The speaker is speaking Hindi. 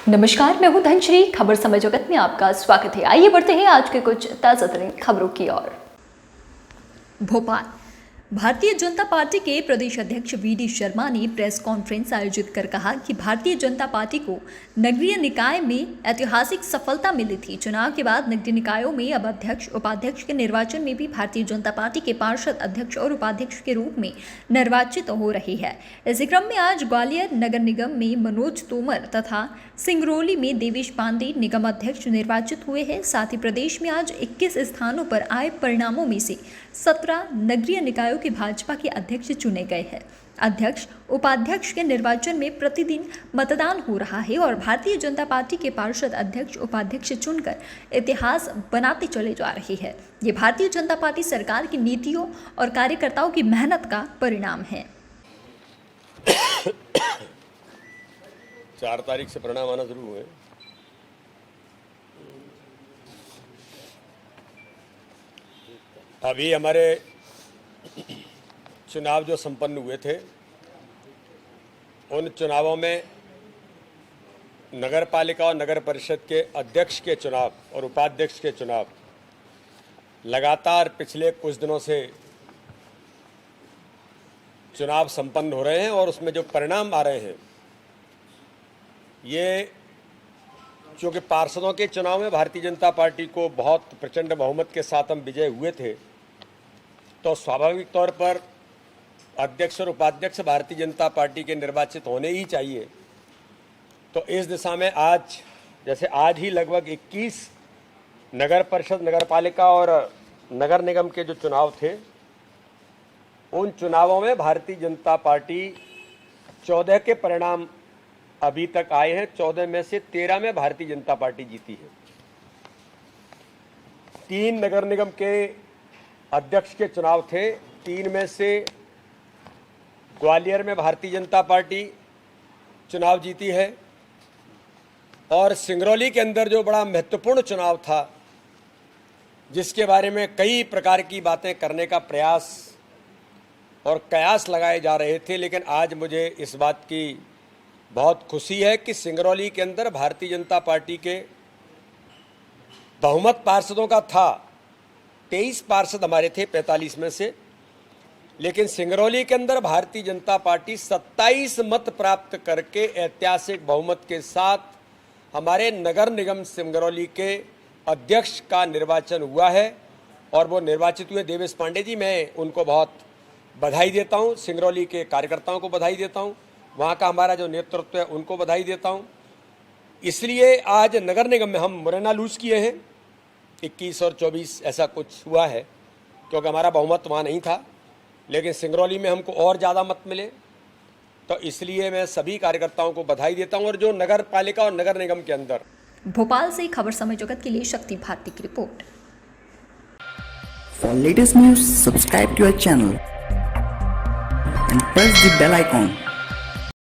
नमस्कार, मैं हूं धनश्री। खबर समय जगत में आपका स्वागत है। आइए बढ़ते हैं आज के कुछ ताजा तरीन खबरों की ओर। भोपाल भारतीय जनता पार्टी के प्रदेश अध्यक्ष वीडी शर्मा ने प्रेस कॉन्फ्रेंस आयोजित कर कहा कि भारतीय जनता पार्टी को नगरीय निकाय में ऐतिहासिक सफलता मिली थी। चुनाव के बाद नगरीय निकायों में अब अध्यक्ष उपाध्यक्ष के निर्वाचन में भी भारतीय जनता पार्टी के पार्षद अध्यक्ष और उपाध्यक्ष के रूप में निर्वाचित हो रही है। इसी क्रम में आज ग्वालियर नगर निगम में मनोज तोमर तथा सिंगरौली में देवेश पांडे निगम अध्यक्ष निर्वाचित हुए हैं। साथ ही प्रदेश में आज 21 स्थानों पर आए परिणामों में से 17 नगरीय निकायों के भाजपा के अध्यक्ष चुने गए हैं। अध्यक्ष उपाध्यक्ष के निर्वाचन में प्रतिदिन मतदान हो रहा है और भारतीय जनता पार्टी के पार्षद अध्यक्ष उपाध्यक्ष चुनकर इतिहास बनाते चले जा रही है। ये भारतीय जनता पार्टी सरकार की नीतियों और कार्यकर्ताओं की मेहनत का परिणाम है। 4 तारीख से परिणाम आना शुरू हुए। अभी हमारे चुनाव जो संपन्न हुए थे, उन चुनावों में नगर पालिका और नगर परिषद के अध्यक्ष के चुनाव और उपाध्यक्ष के चुनाव लगातार पिछले कुछ दिनों से चुनाव संपन्न हो रहे हैं और उसमें जो परिणाम आ रहे हैं, ये चूँकि पार्षदों के चुनाव में भारतीय जनता पार्टी को बहुत प्रचंड बहुमत के साथ हम विजय हुए थे, तो स्वाभाविक तौर पर अध्यक्ष और उपाध्यक्ष भारतीय जनता पार्टी के निर्वाचित होने ही चाहिए। तो इस दिशा में आज ही लगभग 21 नगर परिषद, नगर पालिका और नगर निगम के जो चुनाव थे, उन चुनावों में भारतीय जनता पार्टी 14 के परिणाम अभी तक आए हैं। 14 में से 13 में भारतीय जनता पार्टी जीती है। 3 नगर निगम के अध्यक्ष के चुनाव थे। 3 में से ग्वालियर में भारतीय जनता पार्टी चुनाव जीती है और सिंगरौली के अंदर जो बड़ा महत्वपूर्ण चुनाव था, जिसके बारे में कई प्रकार की बातें करने का प्रयास और कयास लगाए जा रहे थे, लेकिन आज मुझे इस बात की बहुत खुशी है कि सिंगरौली के अंदर भारतीय जनता पार्टी के बहुमत पार्षदों का था। 23 पार्षद हमारे थे 45 में से, लेकिन सिंगरौली के अंदर भारतीय जनता पार्टी 27 मत प्राप्त करके ऐतिहासिक बहुमत के साथ हमारे नगर निगम सिंगरौली के अध्यक्ष का निर्वाचन हुआ है और वो निर्वाचित हुए देवेश पांडे जी। मैं उनको बहुत बधाई देता हूँ, सिंगरौली के कार्यकर्ताओं को बधाई देता हूँ, वहाँ का हमारा जो नेतृत्व है उनको बधाई देता हूँ। इसलिए आज नगर निगम में हम मुरैना लूज किए हैं। 21 और 24 ऐसा कुछ हुआ है, क्योंकि हमारा बहुमत वहाँ नहीं था, लेकिन सिंगरौली में हमको और ज़्यादा मत मिले। तो इसलिए मैं सभी कार्यकर्ताओं को बधाई देता हूँ। और जो नगर पालिका और नगर निगम के अंदर। भोपाल से खबर समय जगत के लिए शक्ति भारती की report. For latest news, subscribe to our channel and press the bell icon.